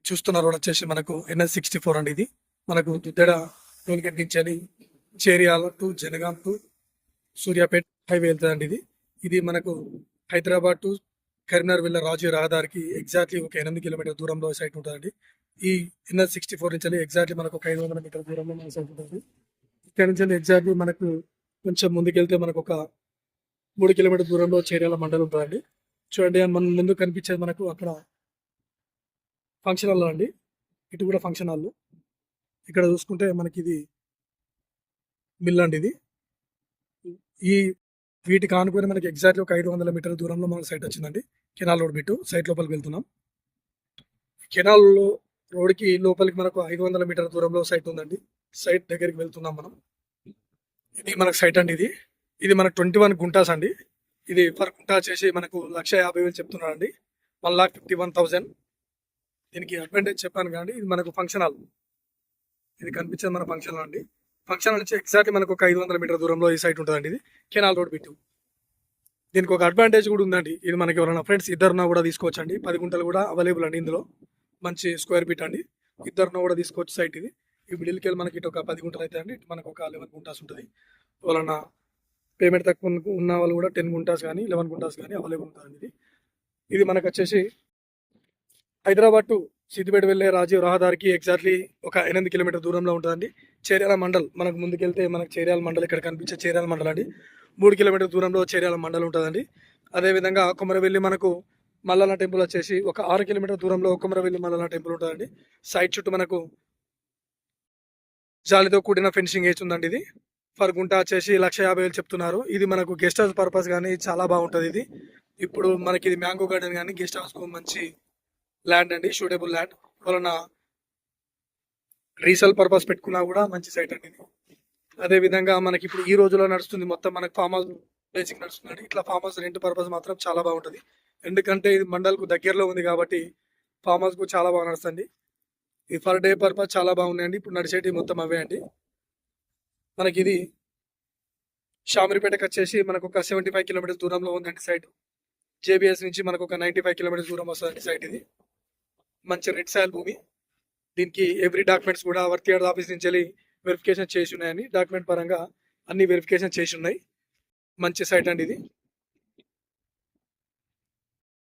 చూస్తున్న రోడ్ వచ్చేసి మనకు NH64 అండి. ఇది మనకు దుద్దెడ టోల్గేట్ నుంచి Cheriyal to Jangaon to Suryapet highway వెళ్తుందండి. ఇది మనకు హైదరాబాద్ టు కరీంనగర్ వెళ్ళే రాజీవ్ రహదారికి ఎగ్జాక్ట్లీ ఒక 8 కిలోమీటర్ దూరంలో సైట్ ఉంటుందండి. ఈ NH64 నుంచి ఎగ్జాక్ట్లీ మనకు ఒక 500 మీటర్ దూరంలో మన సైట్ ఉంటుంది. ఇక్కడ నుంచి ఎగ్జాక్ట్లీ మనకు కొంచెం ముందుకెళ్తే మనకు ఒక 3 కిలోమీటర్ దూరంలో చేరియాల మండలం ఉంటుందండి. చూడండి, మన ముందు కనిపించేది మనకు అక్కడ ఫంక్షన్ హాల్ అండి. ఇటు కూడా ఫంక్షన్ హాల్. ఇక్కడ చూసుకుంటే మనకి ఇది మిల్ అండి. ఈ వీటికి ఆనుకొని మనకి ఎగ్జాక్ట్లీ ఒక 500 మీటర్ల దూరంలో మనకు సైట్ వచ్చిందండి. కెనాల్ రోడ్ బిట్టు సైట్ లోపలికి వెళ్తున్నాం. కెనాల్ రోడ్కి లోపలికి మనకు 500 మీటర్ల దూరంలో సైట్ ఉందండి. సైట్ దగ్గరికి వెళ్తున్నాం మనం. ఇది మనకు సైట్ అండి. ఇది మనకు 21 గుంటాస్ అండి. ఇది పర్ గుంటా వచ్చేసి మనకు 1,50,000 చెప్తున్నాడు అండి. 1,51,000. దీనికి అడ్వాంటేజ్ చెప్పాను కానీ ఇది మనకు ఫంక్షన్ హాల్. ఇది కనిపించేది మన ఫంక్షన్ హాల్ అండి. ఫంక్షన్ హాల్ నుంచి ఎగ్జాక్ట్లీ మనకు ఒక 500 మీటర్ దూరంలో ఈ సైట్ ఉంటుందండి. ఇది కెనాల్ రోడ్ బిట్టు. దీనికి ఒక అడ్వాంటేజ్ కూడా ఉందండి. ఇది మనకి ఎవరైనా ఫ్రెండ్స్ ఇద్దరున్నా కూడా తీసుకోవచ్చు అండి. 10 గుంటలు కూడా అవైలబుల్ అండి. ఇందులో మంచి స్క్వేర్ ఫీట్ అండి. ఇద్దరున్నా కూడా తీసుకోవచ్చు సైట్ ఇది. ఈ మిడిల్కి వెళ్ళి మనకి ఇటు ఒక 10 గుంటలు అయితే అండి. ఇటు మనకు ఒక 11 గుంటాస్ ఉంటుంది. ఎవరన్నా పేమెంట్ తక్కువ ఉన్న వాళ్ళు కూడా 10 గుంటాస్ కానీ 11 గుంటాస్ కానీ అవైలబుల్ ఉంటుందండి. ఇది మనకు వచ్చేసి హైదరాబాద్ టు సిద్దిపేట వెళ్ళే రాజీవ్ రహదారికి ఎగ్జాక్ట్లీ ఒక 8 కిలోమీటర్ దూరంలో ఉంటుందండి. చేర్యాల మండల్ మనకు ముందుకెళ్తే మనకు చేర్యాల మండల్ ఇక్కడ కనిపించే చేర్యాల మండల్ అండి. 3 కిలోమీటర్ దూరంలో చేర్యాల మండల్ ఉంటుందండి. అదేవిధంగా కొమరవెల్లి మనకు మల్లన్న టెంపుల్ వచ్చేసి ఒక 6 కిలోమీటర్ దూరంలో కొమరవెల్లి మల్లన్న టెంపుల్ ఉంటుందండి. సైట్ చుట్టూ మనకు జాలితో కూడిన ఫెన్సింగ్ వేసి ఉందండి. ఇది పర్ గుంటా వచ్చేసి 1,50,000 చెప్తున్నారు. ఇది మనకు గెస్ట్ హౌస్ పర్పస్ కానీ చాలా బాగుంటుంది. ఇది ఇప్పుడు మనకి ఇది మ్యాంగో గార్డెన్ కానీ గెస్ట్ హౌస్కు మంచి ల్యాండ్ అండి. Suitable land. వలన రీసేల్ పర్పస్ పెట్టుకున్నా కూడా మంచి సైట్ అండి. అదేవిధంగా మనకి ఇప్పుడు ఈ రోజులో నడుస్తుంది మొత్తం మనకు ఫామ్ హౌస్ బేసిక్ నడుస్తుంది. ఇట్లా ఫామ్ హౌస్ రెంట్ పర్పస్ మాత్రం చాలా బాగుంటుంది. ఎందుకంటే ఇది మండల్కు దగ్గరలో ఉంది కాబట్టి ఫామ్ హౌస్కు చాలా బాగా నడుస్తుంది. ఇది పర్ డే పర్పస్ చాలా బాగున్నాయండి. ఇప్పుడు నడిచేటి మొత్తం అవే అండి. మనకి ఇది షామిరిపేటకి వచ్చేసి మనకు ఒక 75 కిలోమీటర్స్ దూరంలో ఉందండి సైట్. JBS నుంచి మనకు ఒక 95 కిలోమీటర్స్ దూరం వస్తుంది సైట్. ఇది మంచి రెడ్ సాయిల్ భూమి. దీనికి ఎవ్రీ డాక్యుమెంట్స్ కూడా వర్తియార్డ్ ఆఫీస్ నుంచి వెళ్ళి వెరిఫికేషన్ చేసి ఉన్నాయని డాక్యుమెంట్ పరంగా అన్ని వెరిఫికేషన్ చేసి ఉన్నాయి. మంచి సైట్ అండి ఇది.